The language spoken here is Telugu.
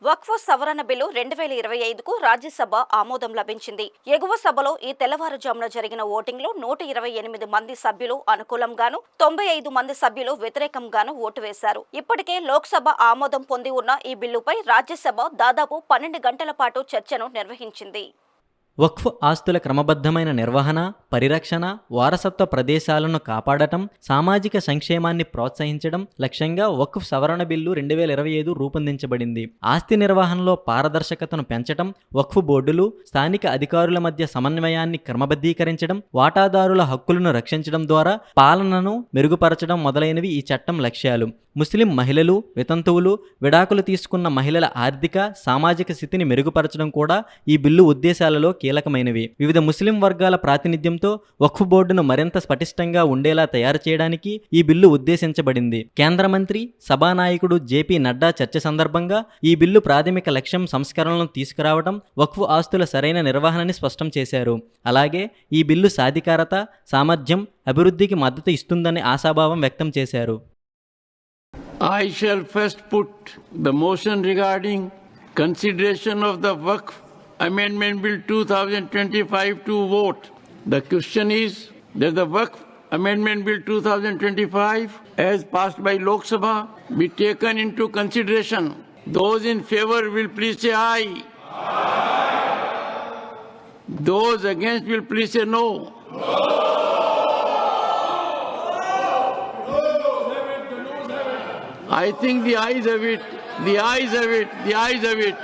వక్ఫ్ సవరణ బిల్లు 2025కు రాజ్యసభ ఆమోదం లభించింది. ఎగువ సభలో ఈ తెల్లవారుజామున జరిగిన ఓటింగ్లో 128 మంది సభ్యులు అనుకూలంగాను, 95 మంది సభ్యులు వ్యతిరేకంగాను ఓటు వేశారు. ఇప్పటికే లోక్సభ ఆమోదం పొంది ఉన్న ఈ బిల్లుపై రాజ్యసభ దాదాపు 12 గంటల పాటు చర్చను నిర్వహించింది. వక్ఫ్ ఆస్తుల క్రమబద్ధమైన నిర్వహణ, పరిరక్షణ, వారసత్వ ప్రదేశాలను కాపాడటం, సామాజిక సంక్షేమాన్ని ప్రోత్సహించడం లక్ష్యంగా వక్ఫ్ సవరణ బిల్లు 2025 రూపొందించబడింది. ఆస్తి నిర్వహణలో పారదర్శకతను పెంచడం, వక్ఫ్ బోర్డులు, స్థానిక అధికారుల మధ్య సమన్వయాన్ని క్రమబద్ధీకరించడం, వాటాదారుల హక్కులను రక్షించడం ద్వారా పాలనను మెరుగుపరచడం మొదలైనవి ఈ చట్టం లక్ష్యాలు. ముస్లిం మహిళలు, వితంతువులు, విడాకులు తీసుకున్న మహిళల ఆర్థిక, సామాజిక స్థితిని మెరుగుపరచడం కూడా ఈ బిల్లు ఉద్దేశాలలో కీలకమైనవి. వివిధ ముస్లిం వర్గాల ప్రాతినిధ్యంతో వక్ఫ్ బోర్డును మరింత స్పటిష్టంగా ఉండేలా తయారు చేయడానికి ఈ బిల్లు ఉద్దేశించబడింది. కేంద్ర మంత్రి, సభానాయకుడు జేపీ నడ్డా చర్చ సందర్భంగా ఈ బిల్లు ప్రాథమిక లక్ష్యం సంస్కరణలను తీసుకురావడం, వక్ఫ్ ఆస్తుల సరైన నిర్వహణని స్పష్టం చేశారు. అలాగే ఈ బిల్లు సాధికారత, సామర్థ్యం, అభివృద్ధికి మద్దతు ఇస్తుందని ఆశాభావం వ్యక్తం చేశారు. I shall first put the motion regarding consideration of the Waqf Amendment Bill 2025 to vote. The question is that the Waqf Amendment Bill 2025 as passed by Lok Sabha be taken into consideration. Those in favor will please say aye. Aye. Those against will please say no. I think the ayes have it. The ayes have it. The ayes have it.